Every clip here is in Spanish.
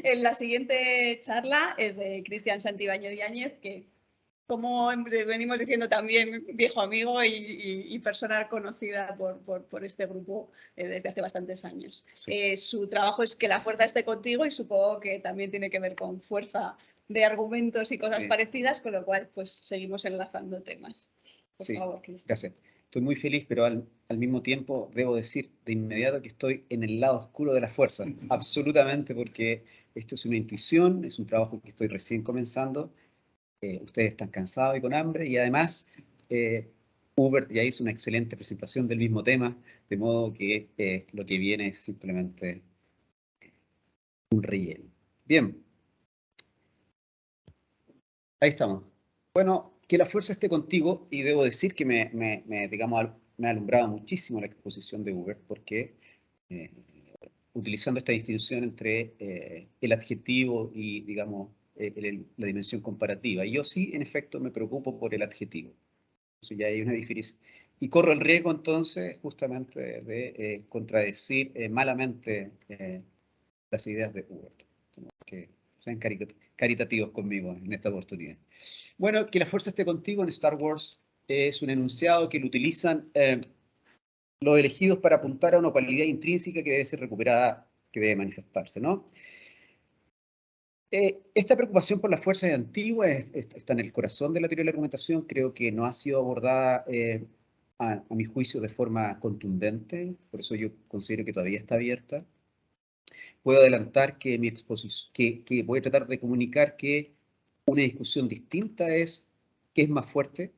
En la siguiente charla es de Cristian Santibáñez Yáñez, que como venimos diciendo también, viejo amigo y persona conocida por este grupo desde hace bastantes años. Sí. Su trabajo es que la fuerza esté contigo y supongo que también tiene que ver con fuerza de argumentos y cosas parecidas, con lo cual pues seguimos enlazando temas. Por favor, Cristian. Gracias. Estoy muy feliz, pero al mismo tiempo debo decir de inmediato que estoy en el lado oscuro de la fuerza, absolutamente, porque esto es una intuición, es un trabajo que estoy recién comenzando. Ustedes están cansados y con hambre, y además Hubert ya hizo una excelente presentación del mismo tema, de modo que lo que viene es simplemente un relleno. Bien, ahí estamos. Bueno, que la fuerza esté contigo, y debo decir que digamos, me ha alumbrado muchísimo la exposición de Hubert, porque utilizando esta distinción entre el adjetivo y, digamos, la dimensión comparativa. Y yo sí, en efecto, me preocupo por el adjetivo. Entonces ya hay una diferencia. Y corro el riesgo, entonces, justamente de contradecir malamente las ideas de Hubert. Que sean caritativos conmigo en esta oportunidad. Bueno, que la fuerza esté contigo en Star Wars es un enunciado que lo utilizan los elegidos para apuntar a una cualidad intrínseca que debe ser recuperada, que debe manifestarse, ¿no? Esta preocupación por la fuerza antigua está en el corazón de la teoría de la argumentación. Creo que no ha sido abordada, a mi juicio, de forma contundente. Por eso yo considero que todavía está abierta. Puedo adelantar que mi exposición, que voy a tratar de comunicar que una discusión distinta es qué es más fuerte,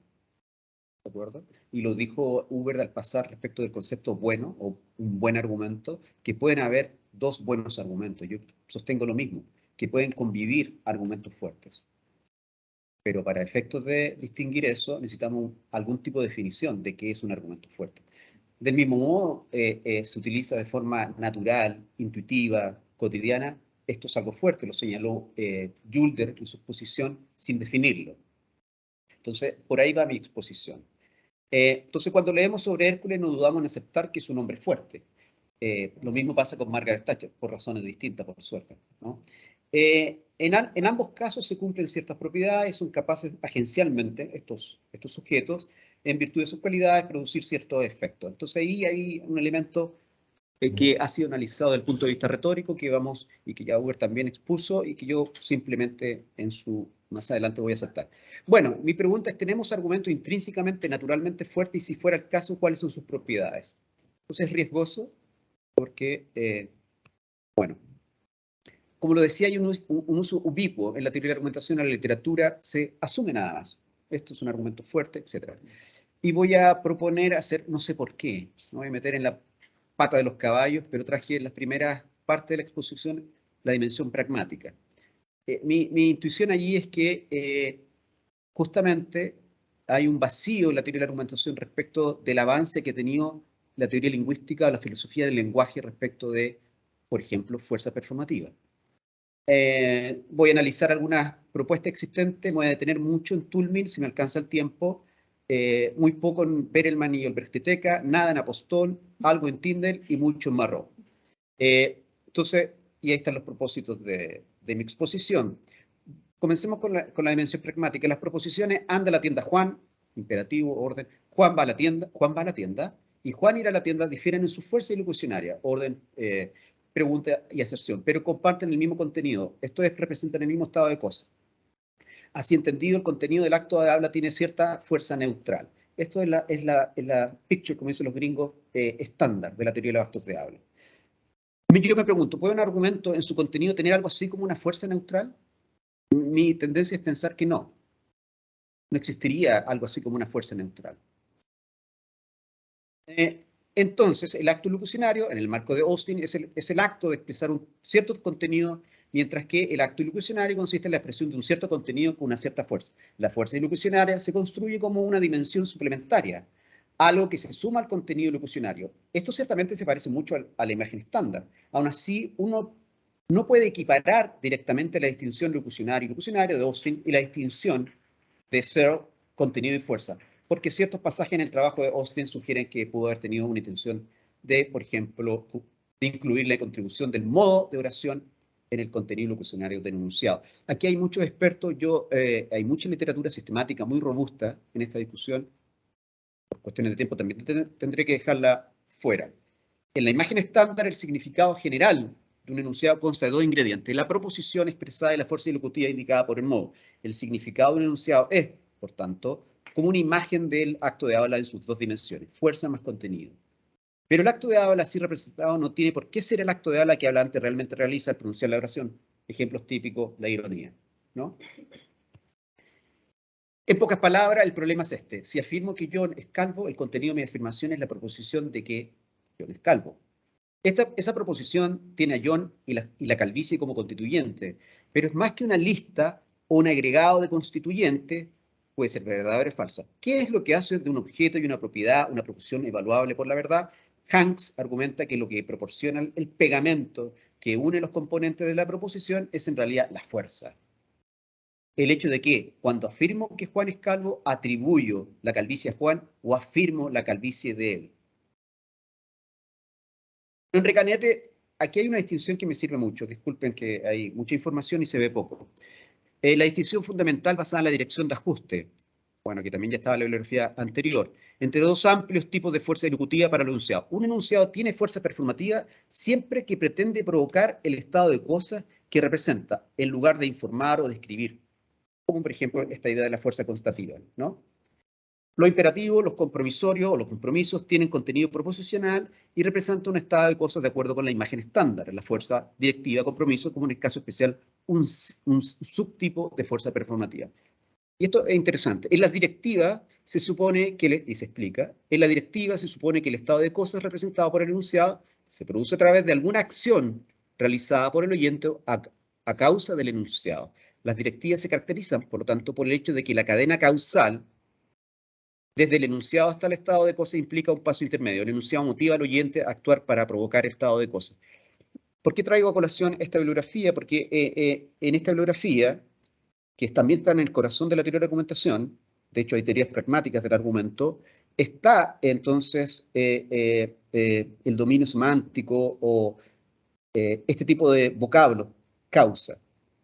¿de acuerdo? Y lo dijo Hubert al pasar respecto del concepto bueno o un buen argumento, que pueden haber dos buenos argumentos. Yo sostengo lo mismo, que pueden convivir argumentos fuertes. Pero para efectos de distinguir eso, necesitamos algún tipo de definición de qué es un argumento fuerte. Del mismo modo, se utiliza de forma natural, intuitiva, cotidiana. Esto es algo fuerte, lo señaló Julder en su exposición sin definirlo. Entonces, por ahí va mi exposición. Entonces, cuando leemos sobre Hércules, no dudamos en aceptar que es un hombre fuerte. Lo mismo pasa con Margaret Thatcher, por razones distintas, por suerte, ¿no? En ambos casos se cumplen ciertas propiedades, son capaces agencialmente estos sujetos, en virtud de sus cualidades, producir ciertos efectos. Entonces ahí hay un elemento que ha sido analizado desde el punto de vista retórico, y que ya Hubert también expuso, y que yo simplemente más adelante voy a aceptar. Bueno, mi pregunta es, ¿tenemos argumentos intrínsecamente, naturalmente fuertes? Y si fuera el caso, ¿cuáles son sus propiedades? Entonces es riesgoso, porque, bueno, como lo decía, hay un uso ubicuo en la teoría de la argumentación, en la literatura, se asume nada más. Esto es un argumento fuerte, etc. Y voy a proponer hacer, no sé por qué, no voy a meter en la pata de los caballos, pero traje en las primeras partes de la exposición la dimensión pragmática. Mi intuición allí es que justamente hay un vacío en la teoría de la argumentación respecto del avance que ha tenido la teoría lingüística o la filosofía del lenguaje respecto de, por ejemplo, fuerza performativa. Voy a analizar algunas propuestas existentes, me voy a detener mucho en Toulmin, si me alcanza el tiempo, muy poco en Perelman y Olbrecht-Teca, nada en Apostol, algo en Tyndall y mucho en Marrou. Entonces, y ahí están los propósitos de mi exposición. Comencemos con la dimensión pragmática. Las proposiciones: anda a la tienda Juan, imperativo, orden. Juan va a la tienda, y Juan ir a la tienda difieren en su fuerza ilocucionaria, orden, pregunta y aserción, pero comparten el mismo contenido. Esto es, representan el mismo estado de cosas. Así entendido, el contenido del acto de habla tiene cierta fuerza neutral. Esto es la picture, como dicen los gringos, estándar de la teoría de los actos de habla. Yo me pregunto, ¿puede un argumento en su contenido tener algo así como una fuerza neutral? Mi tendencia es pensar que no. No existiría algo así como una fuerza neutral. Entonces, el acto locucionario, en el marco de Austin, es el acto de expresar un cierto contenido, mientras que el acto locucionario consiste en la expresión de un cierto contenido con una cierta fuerza. La fuerza locucionaria se construye como una dimensión suplementaria, algo que se suma al contenido locucionario. Esto ciertamente se parece mucho a la imagen estándar. Aún así, uno no puede equiparar directamente la distinción locucionario y locucionario de Austin y la distinción de Searle, contenido y fuerza, porque ciertos pasajes en el trabajo de Austin sugieren que pudo haber tenido una intención de, por ejemplo, de incluir la contribución del modo de oración en el contenido locucionario del enunciado. Aquí hay muchos expertos, hay mucha literatura sistemática muy robusta en esta discusión. Por cuestiones de tiempo también tendré que dejarla fuera. En la imagen estándar, el significado general de un enunciado consta de dos ingredientes: la proposición expresada y la fuerza ilocutiva indicada por el modo. El significado de un enunciado es, por tanto, como una imagen del acto de habla en sus dos dimensiones, fuerza más contenido. Pero el acto de habla así representado no tiene por qué ser el acto de habla que el hablante realmente realiza al pronunciar la oración. Ejemplos típicos, la ironía, ¿no? En pocas palabras, el problema es este. Si afirmo que John es calvo, el contenido de mi afirmación es la proposición de que John es calvo. Esa proposición tiene a John y la calvicie como constituyente, pero es más que una lista o un agregado de constituyentes, puede ser verdadera o falsa. ¿Qué es lo que hace de un objeto y una propiedad una proposición evaluable por la verdad? Hanks argumenta que lo que proporciona el pegamento que une los componentes de la proposición es en realidad la fuerza. El hecho de que cuando afirmo que Juan es calvo, atribuyo la calvicie a Juan o afirmo la calvicie de él. En Recanete, aquí hay una distinción que me sirve mucho. Disculpen que hay mucha información y se ve poco. La distinción fundamental basada en la dirección de ajuste, bueno, que también ya estaba en la bibliografía anterior, entre dos amplios tipos de fuerza ejecutiva para el enunciado. Un enunciado tiene fuerza performativa siempre que pretende provocar el estado de cosas que representa, en lugar de informar o describir, como por ejemplo esta idea de la fuerza constativa, ¿no? Lo imperativo, los compromisorios o los compromisos tienen contenido proposicional y representan un estado de cosas de acuerdo con la imagen estándar, la fuerza directiva, compromiso, como en el caso especial un subtipo de fuerza performativa. Y esto es interesante. En las directivas se supone que, y se explica, en la directiva se supone que el estado de cosas representado por el enunciado se produce a través de alguna acción realizada por el oyente a causa del enunciado. Las directivas se caracterizan, por lo tanto, por el hecho de que la cadena causal desde el enunciado hasta el estado de cosas implica un paso intermedio. El enunciado motiva al oyente a actuar para provocar el estado de cosas. ¿Por qué traigo a colación esta bibliografía? Porque en esta bibliografía, que también está en el corazón de la teoría de la argumentación, de hecho hay teorías pragmáticas del argumento, está entonces el dominio semántico o este tipo de vocablo, causa,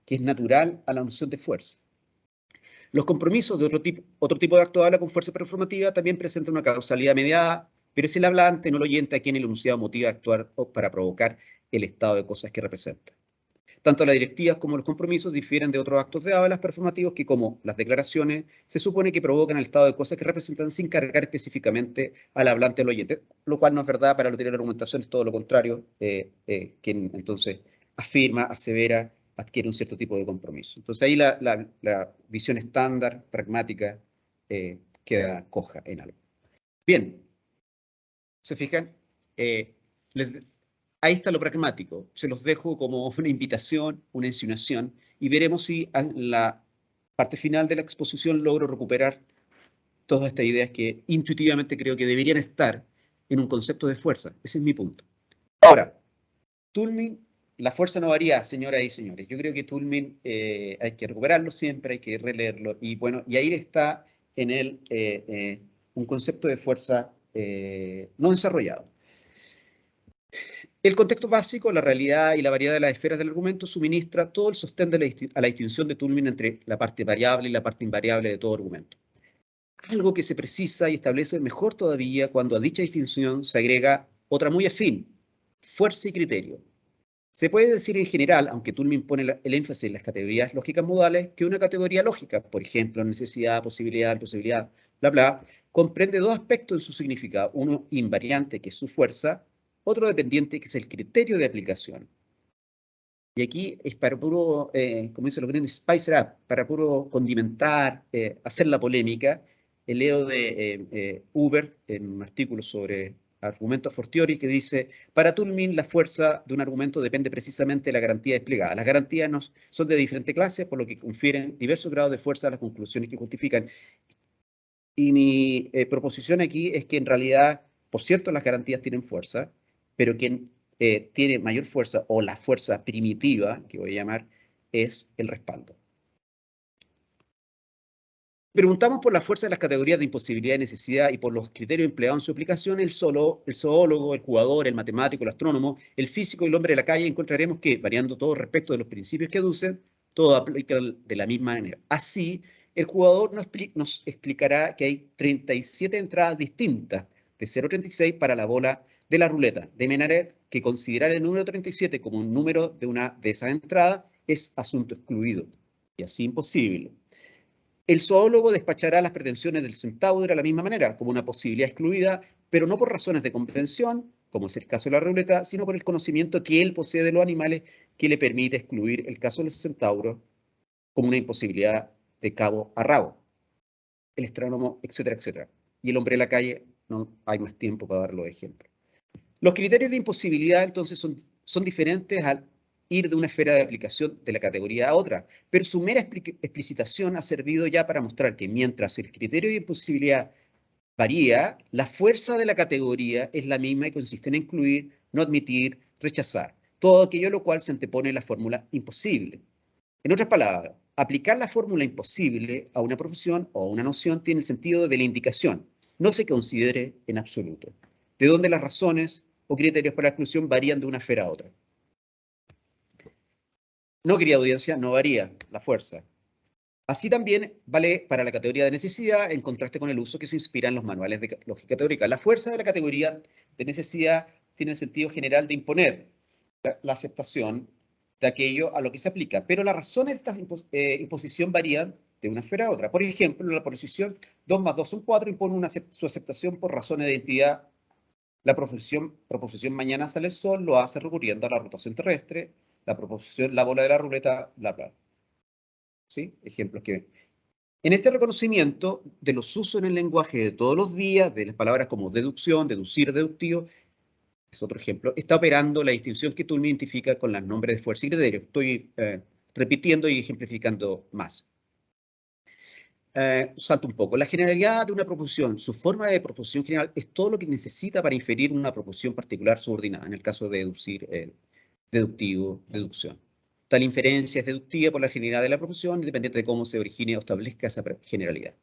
que es natural a la noción de fuerza. Los compromisos de otro tipo de acto de habla con fuerza performativa también presentan una causalidad mediada, pero es el hablante, no el oyente, a quien el enunciado motiva a actuar para provocar el estado de cosas que representa. Tanto las directivas como los compromisos difieren de otros actos de habla performativos que, como las declaraciones, se supone que provocan el estado de cosas que representan sin cargar específicamente al hablante o al oyente, lo cual no es verdad para la teoría de la argumentación, es todo lo contrario, quien entonces afirma, asevera, adquiere un cierto tipo de compromiso. Entonces ahí la visión estándar, pragmática, queda coja en algo. Bien, ¿se fijan? Ahí está lo pragmático. Se los dejo como una invitación, una insinuación, y veremos si en la parte final de la exposición logro recuperar todas estas ideas que intuitivamente creo que deberían estar en un concepto de fuerza. Ese es mi punto. Ahora, Toulmin, la fuerza no varía, señoras y señores. Yo creo que Toulmin hay que recuperarlo siempre, hay que releerlo. Y bueno, y ahí está en él un concepto de fuerza no desarrollado. El contexto básico, la realidad y la variedad de las esferas del argumento suministra todo el sostén a la distinción de Toulmin entre la parte variable y la parte invariable de todo argumento. Algo que se precisa y establece mejor todavía cuando a dicha distinción se agrega otra muy afín, fuerza y criterio. Se puede decir en general, aunque Toulmin pone el énfasis en las categorías lógicas modales, que una categoría lógica, por ejemplo, necesidad, posibilidad, imposibilidad, bla, bla, comprende dos aspectos en su significado. Uno invariante, que es su fuerza, otro dependiente, que es el criterio de aplicación. Y aquí es para puro, como dicen los gringos, spice it up, para puro condimentar, hacer la polémica. Leo de Hubert en un artículo sobre argumentos a fortiori que dice: para Toulmin la fuerza de un argumento depende precisamente de la garantía desplegada. Las garantías son de diferentes clases, por lo que confieren diversos grados de fuerza a las conclusiones que justifican. Y mi proposición aquí es que en realidad, por cierto, las garantías tienen fuerza, pero quien tiene mayor fuerza, o la fuerza primitiva, que voy a llamar, es el respaldo. Preguntamos por la fuerza de las categorías de imposibilidad y necesidad y por los criterios empleados en su aplicación, el zoólogo, el jugador, el matemático, el astrónomo, el físico y el hombre de la calle, encontraremos que, variando todo respecto de los principios que aducen, todo aplica de la misma manera. Así, el jugador nos explicará que hay 37 entradas distintas de 0,36 para la bola de la ruleta, de manera que considerar el número 37 como un número de una de esas entradas es asunto excluido y así imposible. El zoólogo despachará las pretensiones del centauro de la misma manera, como una posibilidad excluida, pero no por razones de convención, como es el caso de la ruleta, sino por el conocimiento que él posee de los animales que le permite excluir el caso del centauro como una imposibilidad de cabo a rabo. El astrónomo, etcétera, etcétera. Y el hombre de la calle, no hay más tiempo para dar los ejemplos. Los criterios de imposibilidad, entonces, son diferentes al ir de una esfera de aplicación de la categoría a otra, pero su mera explicitación ha servido ya para mostrar que mientras el criterio de imposibilidad varía, la fuerza de la categoría es la misma y consiste en incluir, no admitir, rechazar, todo aquello a lo cual se antepone la fórmula imposible. En otras palabras, aplicar la fórmula imposible a una proposición o a una noción tiene el sentido de la indicación, no se considere en absoluto, de donde las razones o criterios para la exclusión varían de una esfera a otra. No, querida audiencia, no varía la fuerza. Así también vale para la categoría de necesidad, en contraste con el uso que se inspira en los manuales de lógica teórica. La fuerza de la categoría de necesidad tiene el sentido general de imponer la aceptación de aquello a lo que se aplica, pero las razones de esta imposición varían de una esfera a otra. Por ejemplo, la proposición 2 más 2 son 4 impone su aceptación por razones de identidad. La proposición mañana sale el sol lo hace recurriendo a la rotación terrestre. La proposición la bola de la ruleta, bla, bla. ¿Sí? Ejemplos que... En este reconocimiento de los usos en el lenguaje de todos los días, de las palabras como deducción, deducir, deductivo, es otro ejemplo, está operando la distinción que Toulmin identifica con los nombres de fuerza y criterio. Estoy repitiendo y ejemplificando más. Salto un poco. La generalidad de una proposición, su forma de proposición general, es todo lo que necesita para inferir una proposición particular subordinada, en el caso de deducir, deductivo, deducción. Tal inferencia es deductiva por la generalidad de la proposición, independiente de cómo se origine o establezca esa generalidad.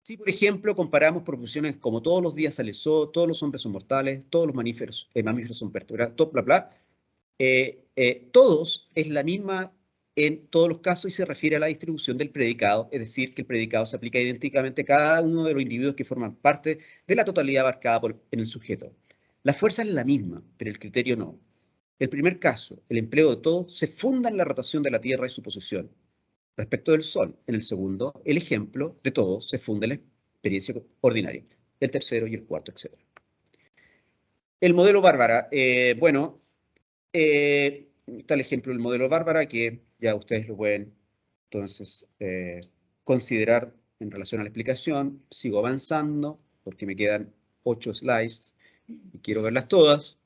Si, por ejemplo, comparamos proposiciones como todos los días sale el sol, todos los hombres son mortales, todos los mamíferos son vertebrados, bla, bla, todos es la misma en todos los casos y se refiere a la distribución del predicado, es decir, que el predicado se aplica idénticamente a cada uno de los individuos que forman parte de la totalidad abarcada en el sujeto. La fuerza es la misma, pero el criterio no. El primer caso, el empleo de todo, se funda en la rotación de la Tierra y su posición respecto del Sol. En el segundo, el ejemplo de todo se funda en la experiencia ordinaria. El tercero y el cuarto, etc. El modelo Bárbara. Bueno, está el ejemplo del modelo Bárbara, que ya ustedes lo pueden entonces considerar en relación a la explicación. Sigo avanzando porque me quedan 8 slides y quiero verlas todas.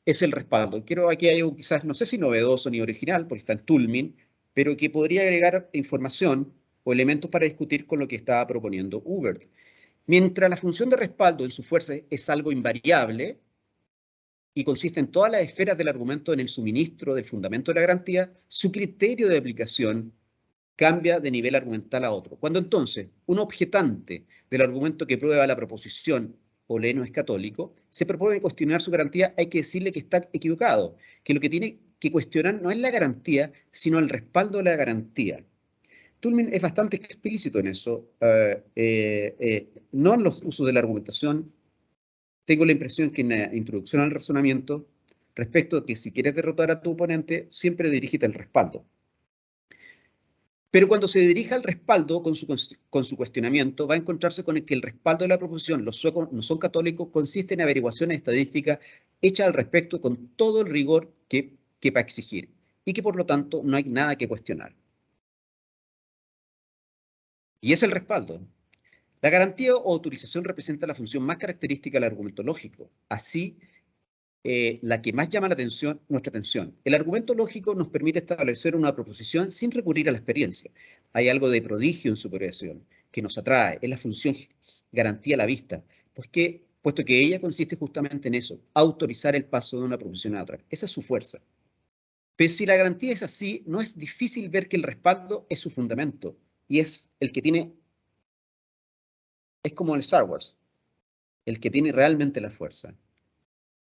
Es el respaldo. Quiero aquí hay algo quizás, no sé si novedoso ni original, porque está en Toulmin, pero que podría agregar información o elementos para discutir con lo que estaba proponiendo Hubert. Mientras la función de respaldo en su fuerza es algo invariable y consiste en todas las esferas del argumento en el suministro del fundamento de la garantía, su criterio de aplicación cambia de nivel argumental a otro. Cuando entonces un objetante del argumento que prueba la proposición Oleno es católico, se propone cuestionar su garantía, hay que decirle que está equivocado, que lo que tiene que cuestionar no es la garantía, sino el respaldo de la garantía. Toulmin es bastante explícito en eso, no en los usos de la argumentación. Tengo la impresión que en la introducción al razonamiento, respecto a que si quieres derrotar a tu oponente, siempre dirígete al respaldo. Pero cuando se dirija al respaldo con su cuestionamiento, va a encontrarse con que el respaldo de la proposición, los suecos no son católicos, consiste en averiguaciones estadísticas hechas al respecto con todo el rigor que va a exigir, y que por lo tanto no hay nada que cuestionar. Y es el respaldo. La garantía o autorización representa la función más característica del argumento lógico. Así, la que más llama nuestra atención. El argumento lógico nos permite establecer una proposición sin recurrir a la experiencia. Hay algo de prodigio en su operación que nos atrae, es la función garantía a la vista, puesto que ella consiste justamente en eso, autorizar el paso de una proposición a otra. Esa es su fuerza. Pero si la garantía es así, no es difícil ver que el respaldo es su fundamento y es el que tiene, es como el Star Wars, el que tiene realmente la fuerza.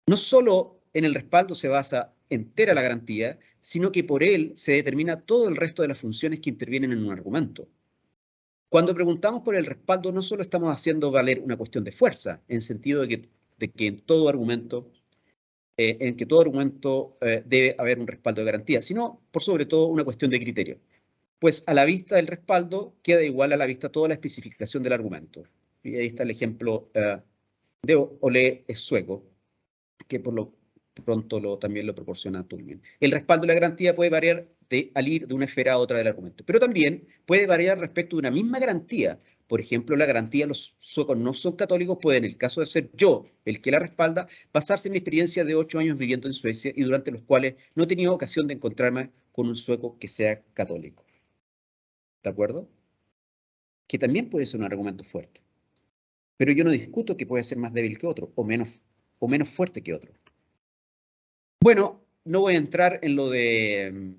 No solo en el respaldo se basa entera la garantía, sino que por él se determina todo el resto de las funciones que intervienen en un argumento. Cuando preguntamos por el respaldo, no solo estamos haciendo valer una cuestión de fuerza, en sentido de que en todo argumento debe haber un respaldo de garantía, sino por sobre todo una cuestión de criterio. Pues a la vista del respaldo queda igual a la vista toda la especificación del argumento. Y ahí está el ejemplo de Ole sueco, que por lo pronto también lo proporciona Toulmin. El respaldo de la garantía puede variar al ir de una esfera a otra del argumento, pero también puede variar respecto de una misma garantía. Por ejemplo, la garantía los suecos no son católicos puede, en el caso de ser yo el que la respalda, basarse en mi experiencia de 8 años viviendo en Suecia y durante los cuales no he tenido ocasión de encontrarme con un sueco que sea católico. ¿De acuerdo? Que también puede ser un argumento fuerte. Pero yo no discuto que puede ser más débil que otro o menos fuerte que otro. Bueno, no voy a entrar en lo de...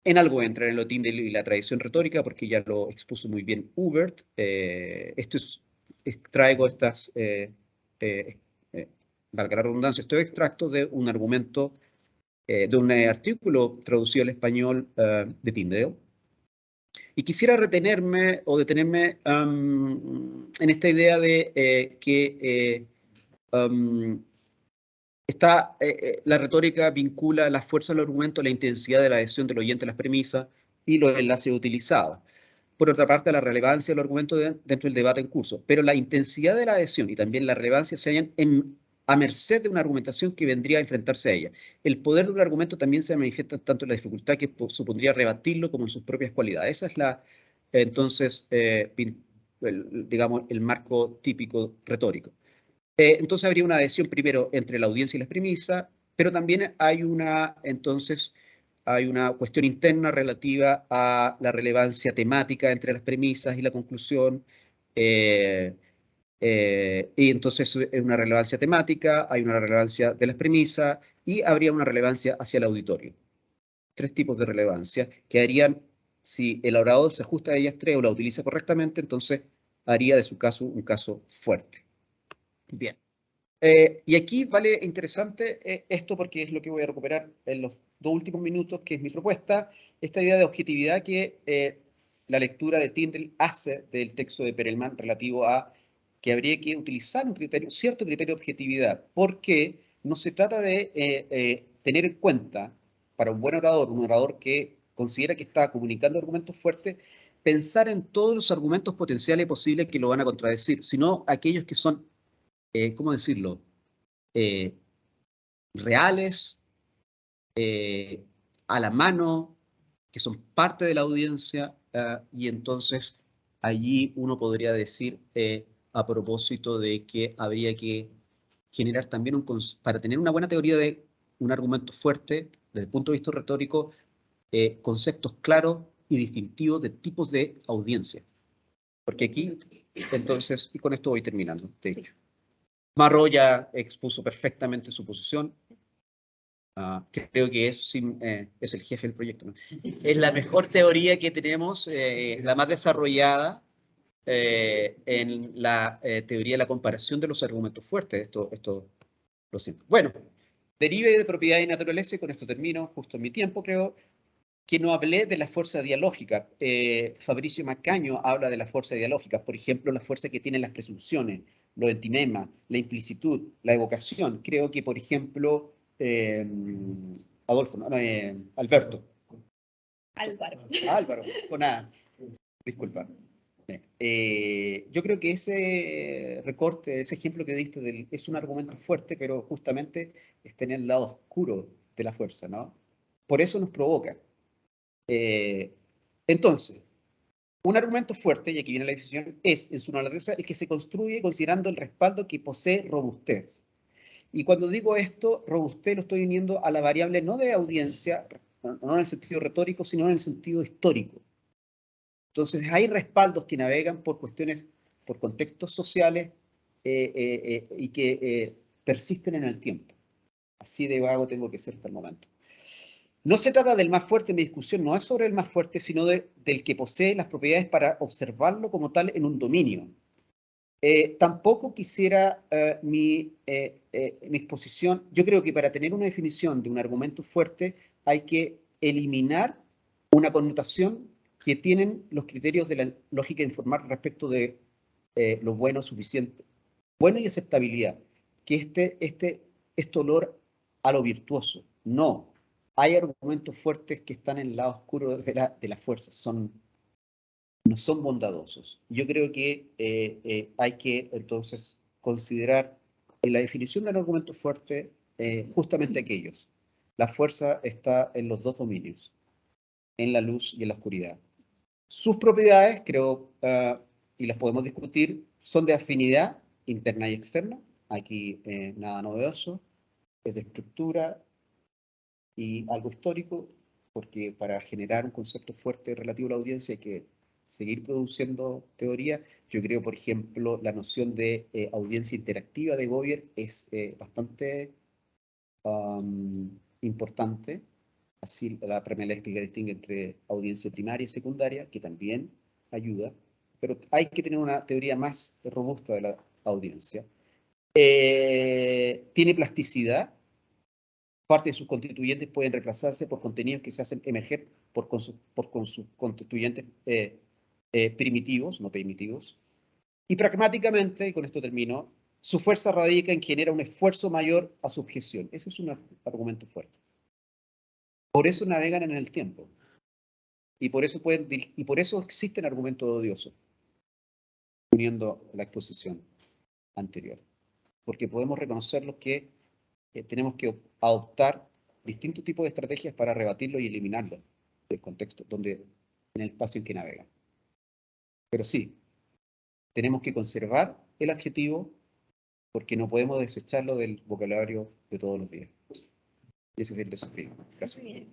En algo voy a entrar en lo de Tyndall y la tradición retórica, porque ya lo expuso muy bien Hubert. Traigo estas, valga la redundancia, estos extractos de un argumento, de un artículo traducido al español de Tyndall. Y quisiera retenerme o detenerme en esta idea de que la retórica vincula la fuerza del argumento a la intensidad de la adhesión del oyente a las premisas y los enlaces utilizados. Por otra parte, la relevancia del argumento dentro del debate en curso. Pero la intensidad de la adhesión y también la relevancia se hallan a merced de una argumentación que vendría a enfrentarse a ella. El poder de un argumento también se manifiesta tanto en la dificultad que supondría rebatirlo como en sus propias cualidades. Esa es entonces, digamos, el marco típico retórico. Entonces habría una adhesión primero entre la audiencia y las premisas, pero también hay una cuestión interna relativa a la relevancia temática entre las premisas y la conclusión. Y entonces es una relevancia temática, hay una relevancia de las premisas y habría una relevancia hacia el auditorio. 3 tipos de relevancia que harían, si el orador se ajusta a ellas 3 o la utiliza correctamente, entonces haría de su caso un caso fuerte. Bien. Y aquí vale interesante esto porque es lo que voy a recuperar en los 2 últimos minutos, que es mi propuesta, esta idea de objetividad que la lectura de Tyndall hace del texto de Perelman relativo a que habría que utilizar cierto criterio de objetividad, porque no se trata de tener en cuenta para un buen orador, un orador que considera que está comunicando argumentos fuertes, pensar en todos los argumentos potenciales posibles que lo van a contradecir, sino aquellos que son ¿cómo decirlo? Reales, a la mano, que son parte de la audiencia, y entonces allí uno podría decir, a propósito de que habría que generar también, para tener una buena teoría de un argumento fuerte, desde el punto de vista retórico, conceptos claros y distintivos de tipos de audiencia. Porque aquí, entonces, y con esto voy terminando, de hecho. Marro ya expuso perfectamente su posición. Creo que es el jefe del proyecto, ¿no? Es la mejor teoría que tenemos, la más desarrollada en la teoría de la comparación de los argumentos fuertes. Esto lo siento. Bueno, derive de propiedad y naturaleza, y con esto termino, justo en mi tiempo, creo, que no hablé de la fuerza dialógica. Fabricio Macaño habla de la fuerza dialógica, por ejemplo, la fuerza que tienen las presunciones, los entimemas, la implicitud, la evocación. Creo que, por ejemplo, Alberto. Álvaro, con A. Disculpa. Yo creo que ese recorte, ese ejemplo que diste es un argumento fuerte, pero justamente está en el lado oscuro de la fuerza, ¿no? Por eso nos provoca. Entonces, un argumento fuerte, y aquí viene la definición, es en su naturaleza el que se construye considerando el respaldo que posee robustez. Y cuando digo esto, robustez lo estoy uniendo a la variable no de audiencia, no en el sentido retórico, sino en el sentido histórico. Entonces, hay respaldos que navegan por cuestiones, por contextos sociales y que persisten en el tiempo. Así de vago tengo que ser hasta el momento. No se trata del más fuerte, mi discusión no es sobre el más fuerte, sino del que posee las propiedades para observarlo como tal en un dominio. Tampoco quisiera mi exposición, yo creo que para tener una definición de un argumento fuerte hay que eliminar una connotación que tienen los criterios de la lógica informal respecto de lo bueno, suficiente, bueno y aceptabilidad, que este olor a lo virtuoso. No, hay argumentos fuertes que están en el lado oscuro de la fuerza, no son bondadosos. Yo creo que hay que entonces considerar en la definición del argumento fuerte justamente aquellos. La fuerza está en los dos dominios, en la luz y en la oscuridad. Sus propiedades, creo, y las podemos discutir, son de afinidad interna y externa. Aquí nada novedoso, es de estructura y algo histórico, porque para generar un concepto fuerte relativo a la audiencia hay que seguir produciendo teoría. Yo creo, por ejemplo, la noción de audiencia interactiva de Govier es bastante importante. Así la premediática distingue entre audiencia primaria y secundaria, que también ayuda, pero hay que tener una teoría más robusta de la audiencia. Tiene plasticidad. Parte de sus constituyentes pueden reemplazarse por contenidos que se hacen emerger por sus constituyentes primitivos, no primitivos. Y pragmáticamente, y con esto termino, su fuerza radica en que genera un esfuerzo mayor a su objeción. Eso es un argumento fuerte. Por eso navegan en el tiempo. Y por eso existen argumentos odiosos, uniendo la exposición anterior. Porque podemos reconocer los que tenemos que adoptar distintos tipos de estrategias para rebatirlo y eliminarlo del contexto, en el espacio en que navegan. Pero sí, tenemos que conservar el adjetivo porque no podemos desecharlo del vocabulario de todos los días. Y ese es el desafío. Gracias.